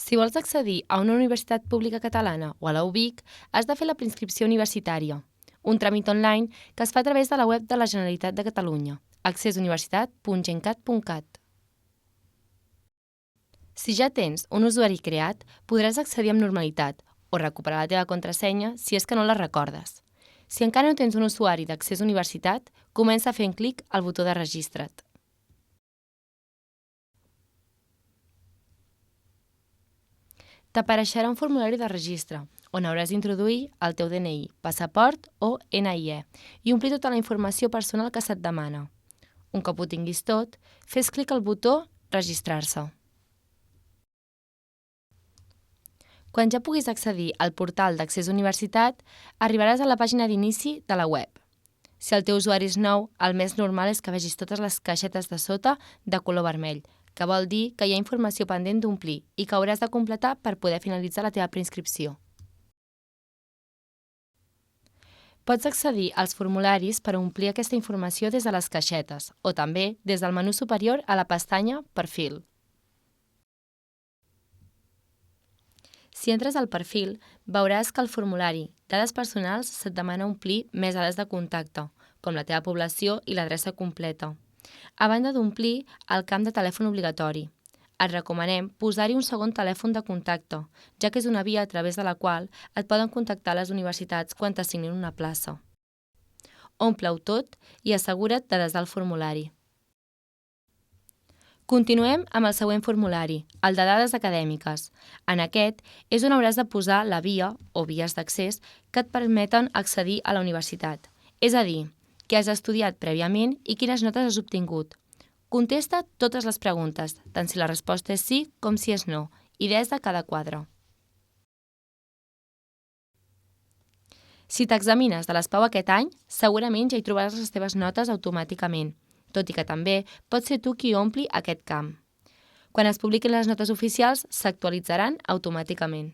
Si vols accedir a una universitat pública catalana o a la UBIC, has de fer la preinscripció universitària, un tràmit online que es fa a través de la web de la Generalitat de Catalunya, accessuniversitat.gencat.cat. Si ja tens un usuari creat, podràs accedir amb normalitat o recuperar la teva contrasenya si és que no la recordes. Si encara no tens un usuari d'Accés Universitat, comença fent clic al botó de Registra't. T'apareixerà un formulari de registre, on hauràs d'introduir el teu DNI, passaport o NIE i omplir tota la informació personal que se't demana. Un cop ho tinguis tot, fes clic al botó Registrar-se. Quan ja puguis accedir al portal d'Accés Universitat, arribaràs a la pàgina d'inici de la web. Si el teu usuari és nou, el més normal és que vegis totes les caixetes de sota de color vermell, que vol dir que hi ha informació pendent d'omplir i que hauràs de completar per poder finalitzar la teva preinscripció. Pots accedir als formularis per omplir aquesta informació des de les caixetes o també des del menú superior a la pestanya Perfil. Si entres al perfil, veuràs que al formulari Dades personals se't demana omplir més dades de contacte, com la teva població i l'adreça completa, a banda d'omplir el camp de telèfon obligatori. Et recomanem posar-hi un segon telèfon de contacte, ja que és una via a través de la qual et poden contactar les universitats quan t'assignin una plaça. Omple-ho tot i assegura't de desar el formulari. Continuem amb el següent formulari, el de dades acadèmiques. En aquest és on hauràs de posar la via o vies d'accés que et permeten accedir a la universitat, és a dir, què has estudiat prèviament i quines notes has obtingut. Contesta totes les preguntes, tant si la resposta és sí com si és no, i des de cada quadre. Si t'examines de l'ESPAU aquest any, segurament ja hi trobaràs les teves notes automàticament, tot i que també pots ser tu qui ompli aquest camp. Quan es publiquin les notes oficials, s'actualitzaran automàticament.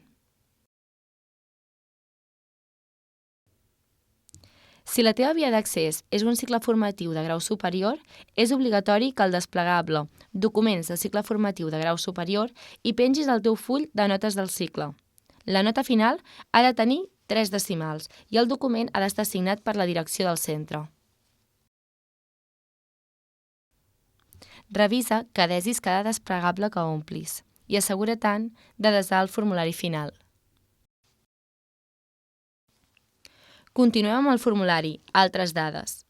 Si la teva via d'accés és un cicle formatiu de grau superior, és obligatori que el desplegable Documents de cicle formatiu de grau superior hi pengis el teu full de notes del cicle. La nota final ha de tenir 3 decimals i el document ha d'estar signat per la direcció del centre. Revisa que desis cada desplegable que omplis i assegura-te'n de desar el formulari final. Continuem amb el formulari Altres dades.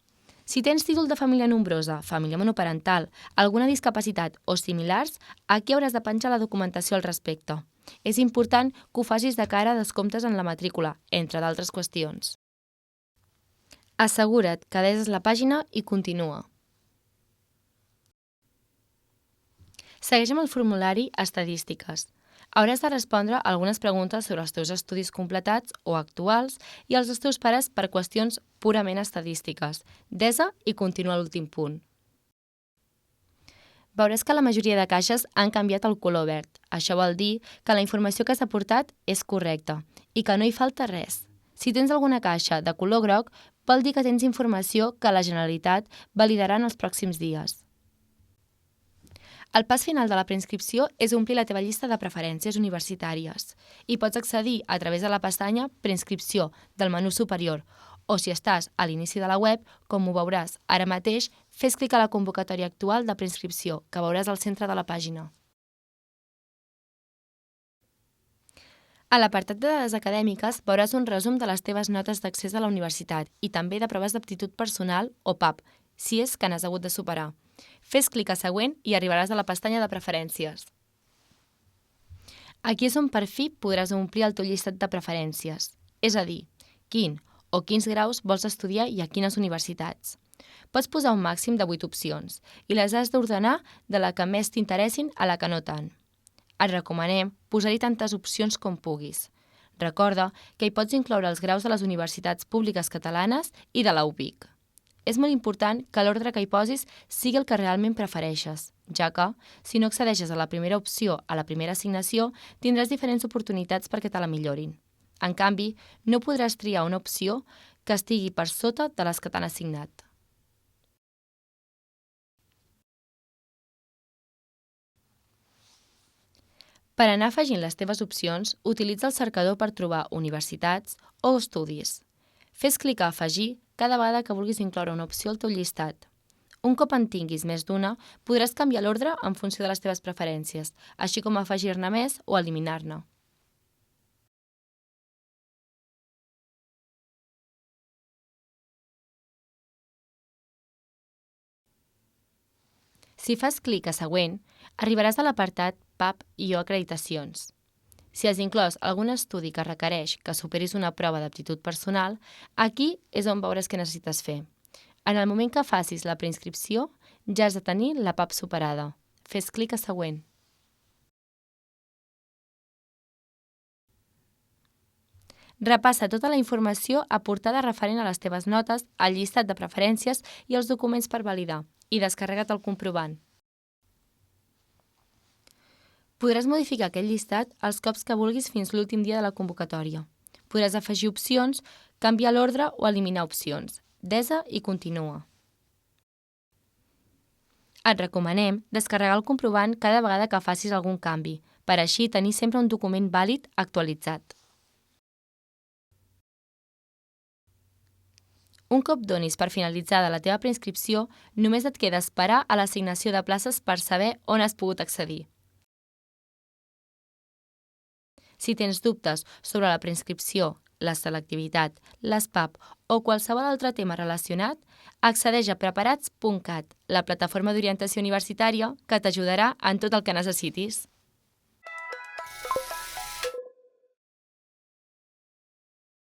Si tens títol de família nombrosa, família monoparental, alguna discapacitat o similars, aquí hauràs de penjar la documentació al respecte. És important que ho facis de cara a descomptes en la matrícula, entre d'altres qüestions. Assegura't que deses la pàgina i continua. Segueix amb el formulari Estadístiques. Hauràs de respondre algunes preguntes sobre els teus estudis completats o actuals i els dels teus pares per qüestions purament estadístiques. Desa i continua l'últim punt. Veuràs que la majoria de caixes han canviat el color verd. Això vol dir que la informació que s'ha aportat és correcta i que no hi falta res. Si tens alguna caixa de color groc, vol dir que tens informació que la Generalitat validarà en els pròxims dies. El pas final de la preinscripció és omplir la teva llista de preferències universitàries i pots accedir a través de la pestanya Preinscripció del menú superior o si estàs a l'inici de la web, com ho veuràs ara mateix, fes clic a la convocatòria actual de preinscripció que veuràs al centre de la pàgina. A l'apartat de dades acadèmiques veuràs un resum de les teves notes d'accés a la universitat i també de proves d'aptitud personal o PAP, si és que n'has hagut de superar. Fes clic a Següent i arribaràs a la pestanya de Preferències. Aquí és on per fi podràs omplir el teu llistat de preferències, és a dir, quin o quins graus vols estudiar i a quines universitats. Pots posar un màxim de 8 opcions i les has d'ordenar de la que més t'interessin a la que no tant. Et recomanem posar-hi tantes opcions com puguis. Recorda que hi pots incloure els graus de les universitats públiques catalanes i de la UBIC. És molt important que l'ordre que hi posis sigui el que realment prefereixes, ja que, si no accedeixes a la primera opció a la primera assignació, tindràs diferents oportunitats perquè te la millorin. En canvi, no podràs triar una opció que estigui per sota de les que t'han assignat. Per anar afegint les teves opcions, utilitza el cercador per trobar universitats o estudis. Fes clic a afegir cada vegada que vulguis incloure una opció al teu llistat. Un cop en tinguis més d'una, podràs canviar l'ordre en funció de les teves preferències, així com afegir-ne més o eliminar-ne. Si fas clic a Següent, arribaràs a l'apartat PAP i o acreditacions. Si has inclòs algun estudi que requereix que superis una prova d'aptitud personal, aquí és on veuràs què necessites fer. En el moment que facis la preinscripció, ja has de tenir la PAP superada. Fes clic a Següent. Repassa tota la informació aportada referent a les teves notes, al llistat de preferències i els documents per validar, i descarrega't el comprovant. Podràs modificar aquest llistat els cops que vulguis fins l'últim dia de la convocatòria. Podràs afegir opcions, canviar l'ordre o eliminar opcions. Desa i continua. Et recomanem descarregar el comprovant cada vegada que facis algun canvi, per així tenir sempre un document vàlid actualitzat. Un cop donis per finalitzada la teva preinscripció, només et queda esperar a l'assignació de places per saber on has pogut accedir. Si tens dubtes sobre la preinscripció, la selectivitat, les PAP o qualsevol altre tema relacionat, accedeix a preparats.cat, la plataforma d'orientació universitària que t'ajudarà en tot el que necessitis.